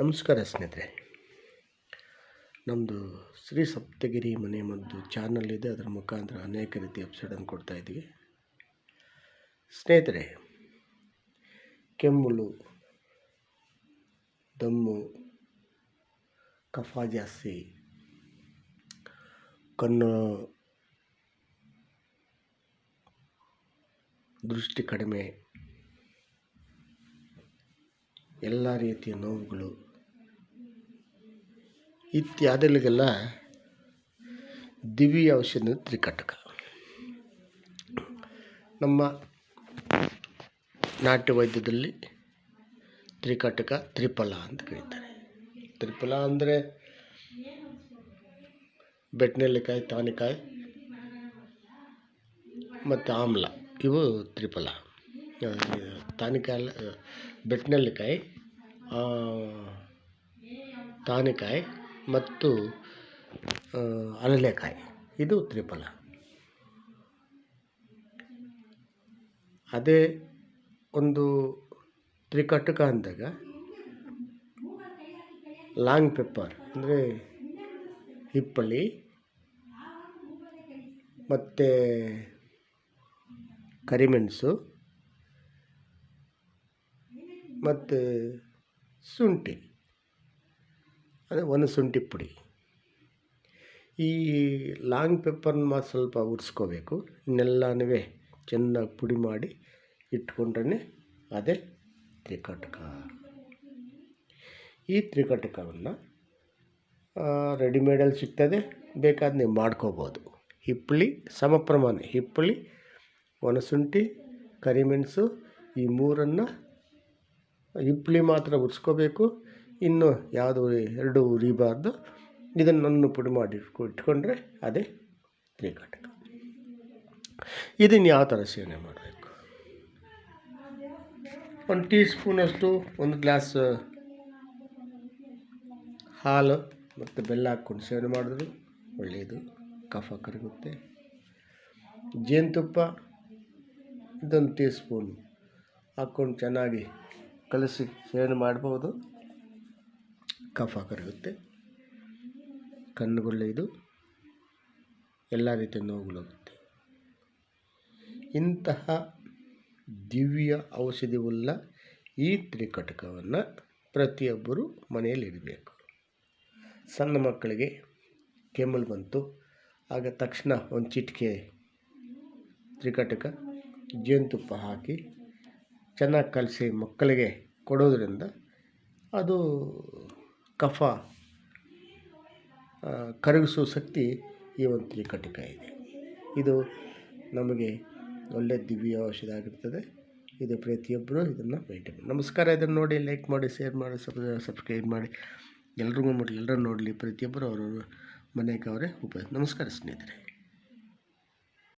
ನಮಸ್ಕಾರ ಸ್ನೇಹಿತರೆ, ನಮ್ಮದು ಶ್ರೀ ಸಪ್ತಗಿರಿ ಮನೆ ಮದ್ದು ಚಾನಲ್ ಇದೆ. ಅದರ ಮುಖಾಂತರ ಅನೇಕ ರೀತಿ ಎಪಿಸೋಡನ್ನು ಕೊಡ್ತಾ ಇದ್ದೀವಿ. ಸ್ನೇಹಿತರೆ, ಕೆಮ್ಮು, ದಮ್ಮು, ಕಫ ಜಾಸ್ತಿ, ಕಣ್ಣು ದೃಷ್ಟಿ ಕಡಿಮೆ, ಎಲ್ಲ ರೀತಿಯ ನೋವುಗಳು ಇತ್ಯಾದಿಗಳಿಗೆಲ್ಲ ದಿವ್ಯ ಔಷಧ ತ್ರಿಕಟಕ. ನಮ್ಮ ನಾಟ್ಯ ವೈದ್ಯದಲ್ಲಿ ತ್ರಿಕಟಕ ತ್ರಿಫಲ ಅಂತ ಕರೀತಾರೆ. ತ್ರಿಫಲ ಅಂದರೆ ಬೆಟ್ನೆಲ್ಲಿಕಾಯಿ, ತಾನಿಕಾಯಿ ಮತ್ತು ಆಮ್ಲ, ಇವು ತ್ರಿಫಲ. ತಾನಿಕಾಯಿ, ಬೆಟ್ನೆಲ್ಲಿಕಾಯಿ, ತಾನಿಕಾಯಿ ಮತ್ತು ಅರಳೆಕಾಯಿ, ಇದು ತ್ರಿಫಲ. ಅದೇ ಒಂದು ತ್ರಿಕಟಕ ಅಂದಾಗ ಲಾಂಗ್ ಪೆಪ್ಪರ್ ಅಂದರೆ ಹಿಪ್ಪಳಿ ಮತ್ತು ಕರಿಮೆಣಸು ಮತ್ತು ಶುಂಠಿ, ಅಂದರೆ ಒಣಶುಂಠಿ ಪುಡಿ. ಈ ಲಾಂಗ್ ಪೆಪ್ಪರ್ನ ಸ್ವಲ್ಪ ಉರಿಸ್ಕೋಬೇಕು. ಇನ್ನೆಲ್ಲನೂ ಚೆನ್ನಾಗಿ ಪುಡಿ ಮಾಡಿ ಇಟ್ಕೊಂಡ್ರೆ ಅದೇ ತ್ರಿಕಟಕ. ಈ ತ್ರಿಕಟಕವನ್ನು ರೆಡಿಮೇಡಲ್ಲಿ ಸಿಗ್ತದೆ, ಬೇಕಾದ ನೀವು ಮಾಡ್ಕೋಬೋದು. ಹಿಪ್ಪಳಿ ಸಮ ಪ್ರಮಾಣ, ಹಿಪ್ಪಳಿ, ಒಣಶುಂಠಿ, ಕರಿಮೆಣಸು, ಈ ಮೂರನ್ನು ಹಿಪ್ಪಳಿ ಮಾತ್ರ ಉರಿಸ್ಕೋಬೇಕು. ಇನ್ನು ಯಾವುದು ಎರಡು ಉರಿಬಾರ್ದು. ಇದನ್ನು ಪುಡಿ ಮಾಡಿ ಇಟ್ಕೊಂಡ್ರೆ ಅದೇ ತ್ರಿಕಟಕ. ಇದನ್ನು ಯಾವ ಥರ ಸೇವನೆ ಮಾಡಬೇಕು? 1 ಟೀ ಸ್ಪೂನಷ್ಟು, 1 ಗ್ಲಾಸ್ ಹಾಲು ಮತ್ತು ಬೆಲ್ಲ ಹಾಕ್ಕೊಂಡು ಸೇವನೆ ಮಾಡಿದ್ರು ಒಳ್ಳೆಯದು, ಕಫ ಕರಗುತ್ತೆ. ಜೇನುತುಪ್ಪ ಇದೊಂದು ಟೀ ಸ್ಪೂನ್ ಹಾಕ್ಕೊಂಡು ಚೆನ್ನಾಗಿ ಕಲಸಿ ಸೇವನೆ ಮಾಡ್ಬೋದು, ಕಫ ಕರಗುತ್ತೆ, ಕಣ್ಣುಗೊಳ್ಳೆಯದು, ಎಲ್ಲ ರೀತಿಯ ನೋವುಗಳು ಹೋಗುತ್ತೆ. ಇಂತಹ ದಿವ್ಯ ಔಷಧಿಯುಳ್ಳ ಈ ತ್ರಿಕಟಕವನ್ನು ಪ್ರತಿಯೊಬ್ಬರು ಮನೆಯಲ್ಲಿ ಇಡಬೇಕು. ಸಣ್ಣ ಮಕ್ಕಳಿಗೆ ಕೆಮ್ಮಲು ಬಂತು ಆಗ ತಕ್ಷಣ ಒಂದು ಚಿಟಿಕೆ ತ್ರಿಕಟಕ ಜೇನುತುಪ್ಪ ಹಾಕಿ ಚೆನ್ನಾಗಿ ಕಲಸಿ ಮಕ್ಕಳಿಗೆ ಕೊಡೋದ್ರಿಂದ ಅದು ಕಫ ಕರಗಿಸುವ ಶಕ್ತಿ ಈ ಒಂದು ತ್ರಿಕಟಕ ಇದೆ. ಇದು ನಮಗೆ ಒಳ್ಳೆಯ ದಿವ್ಯ ಔಷಧ ಆಗಿರ್ತದೆ. ಇದು ಪ್ರತಿಯೊಬ್ಬರು ಇದನ್ನು ಮೇಂಟೈನ್ ಮಾಡಿ. ನಮಸ್ಕಾರ. ಇದನ್ನು ನೋಡಿ ಲೈಕ್ ಮಾಡಿ, ಶೇರ್ ಮಾಡಿ, ಸಬ್ಸ್ಕ್ರೈಬ್ ಮಾಡಿ, ಎಲ್ರಿಗೂ ಮುಟ್ಲಿ, ಎಲ್ಲರೂ ನೋಡಲಿ, ಪ್ರತಿಯೊಬ್ಬರು ಅವರವರು ಮನೆಗೆ ಅವರೇ ಉಪಯೋಗ. ನಮಸ್ಕಾರ ಸ್ನೇಹಿತರೆ.